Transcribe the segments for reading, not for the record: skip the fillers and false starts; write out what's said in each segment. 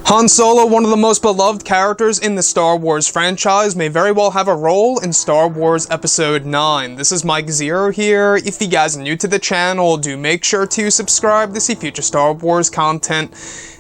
Han Solo, one of the most beloved characters in the Star Wars franchise, may very well have a role in Star Wars Episode 9. This is Mike Zero here. If you guys are new to the channel, do make sure to subscribe to see future Star Wars content.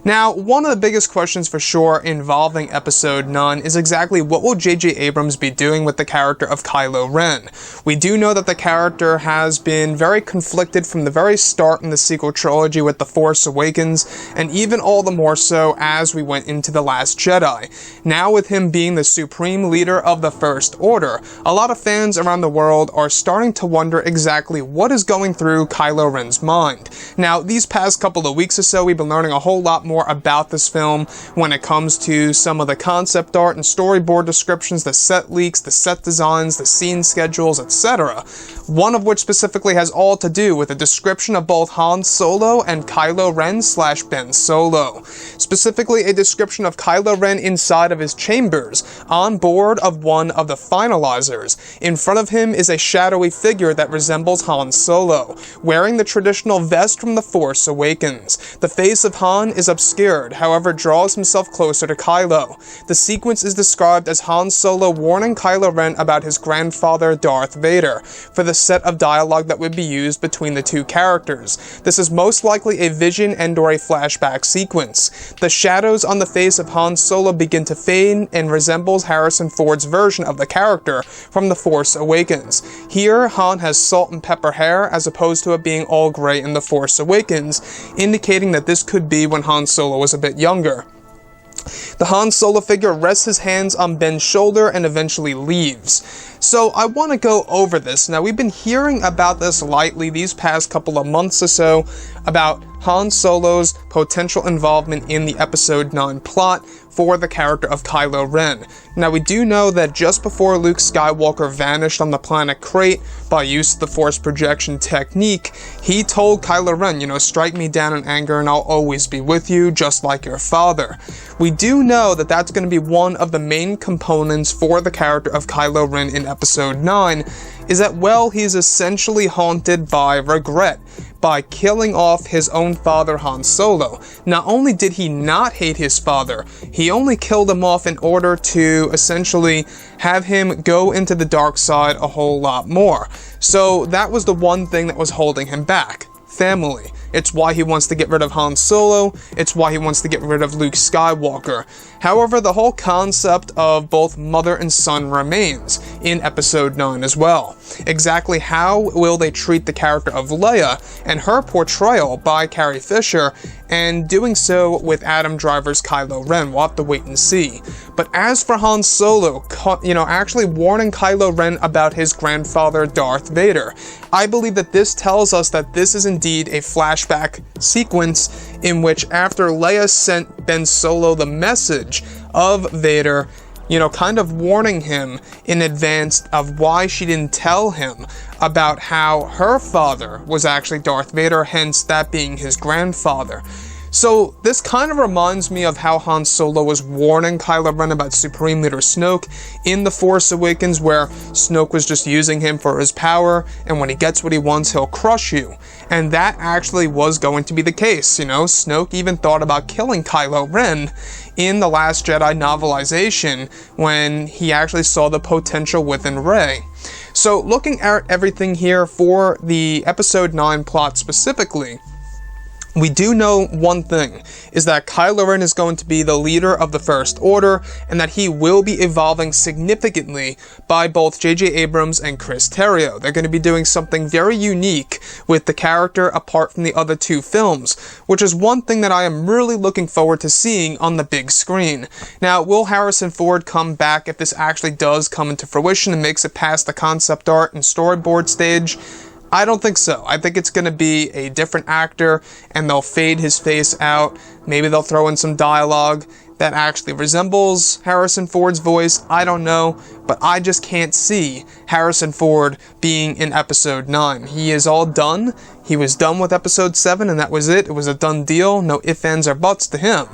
Now, one of the biggest questions for sure involving Episode 9 is exactly what will J.J. Abrams be doing with the character of Kylo Ren. We do know that the character has been very conflicted from the very start in the sequel trilogy with The Force Awakens, and even all the more so as we went into The Last Jedi. Now with him being the supreme leader of the First Order, a lot of fans around the world are starting to wonder exactly what is going through Kylo Ren's mind. Now, these past couple of weeks or so, we've been learning a whole lot more about this film when it comes to some of the concept art and storyboard descriptions, the set leaks, the set designs, the scene schedules, etc. One of which specifically has all to do with a description of both Han Solo and Kylo Ren / Ben Solo. Specifically, a description of Kylo Ren inside of his chambers, on board of one of the finalizers. In front of him is a shadowy figure that resembles Han Solo, wearing the traditional vest from The Force Awakens. The face of Han is obscured, however draws himself closer to Kylo. The sequence is described as Han Solo warning Kylo Ren about his grandfather Darth Vader, for the set of dialogue that would be used between the two characters. This is most likely a vision and/or a flashback sequence. The shadows on the face of Han Solo begin to fade and resembles Harrison Ford's version of the character from The Force Awakens. Here, Han has salt and pepper hair as opposed to it being all gray in The Force Awakens, indicating that this could be when Han Solo was a bit younger. The Han Solo figure rests his hands on Ben's shoulder and eventually leaves. So I want to go over this. Now, we've been hearing about this lightly these past couple of months or so, about Han Solo's potential involvement in the Episode 9 plot for the character of Kylo Ren. Now, we do know that just before Luke Skywalker vanished on the planet Crate by use of the Force projection technique, he told Kylo Ren, strike me down in anger and I'll always be with you, just like your father. We do know that that's going to be one of the main components for the character of Kylo Ren in Episode 9, is that, well, he's essentially haunted by regret, by killing off his own father Han Solo. Not only did he not hate his father, he only killed him off in order to essentially have him go into the dark side a whole lot more. So that was the one thing that was holding him back. Family. It's why he wants to get rid of Han Solo, it's why he wants to get rid of Luke Skywalker. However, the whole concept of both mother and son remains in Episode 9 as well. Exactly how will they treat the character of Leia and her portrayal by Carrie Fisher, and doing so with Adam Driver's Kylo Ren? We'll have to wait and see. But as for Han Solo, actually warning Kylo Ren about his grandfather Darth Vader, I believe that this tells us that this is indeed a flashback sequence in which, after Leia sent Ben Solo the message of Vader, kind of warning him in advance of why she didn't tell him about how her father was actually Darth Vader, hence that being his grandfather. So this kind of reminds me of how Han Solo was warning Kylo Ren about Supreme Leader Snoke in The Force Awakens, where Snoke was just using him for his power, and when he gets what he wants, he'll crush you. And that actually was going to be the case, Snoke even thought about killing Kylo Ren in The Last Jedi novelization when he actually saw the potential within Rey. So looking at everything here for the Episode 9 plot specifically, we do know one thing, is that Kylo Ren is going to be the leader of the First Order, and that he will be evolving significantly by both J.J. Abrams and Chris Terrio. They're going to be doing something very unique with the character apart from the other two films, which is one thing that I am really looking forward to seeing on the big screen. Now, will Harrison Ford come back if this actually does come into fruition and makes it past the concept art and storyboard stage? I don't think so. I think it's going to be a different actor, and they'll fade his face out. Maybe they'll throw in some dialogue that actually resembles Harrison Ford's voice. I don't know, but I just can't see Harrison Ford being in Episode 9. He is all done. He was done with Episode 7, and that was it. It was a done deal. No ifs, ands, or buts to him.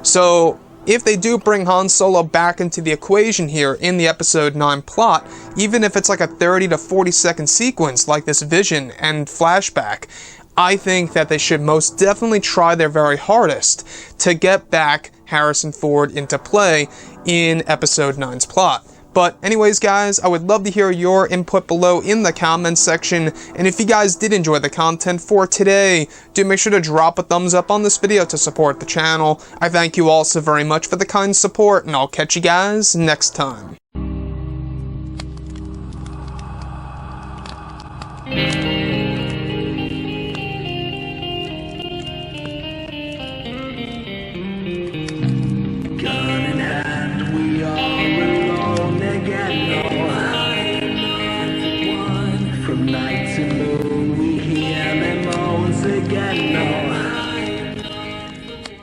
So if they do bring Han Solo back into the equation here in the Episode 9 plot, even if it's like a 30 to 40 second sequence like this vision and flashback, I think that they should most definitely try their very hardest to get back Harrison Ford into play in Episode 9's plot. But anyways, guys, I would love to hear your input below in the comments section, and if you guys did enjoy the content for today, do make sure to drop a thumbs up on this video to support the channel. I thank you all so very much for the kind support, and I'll catch you guys next time.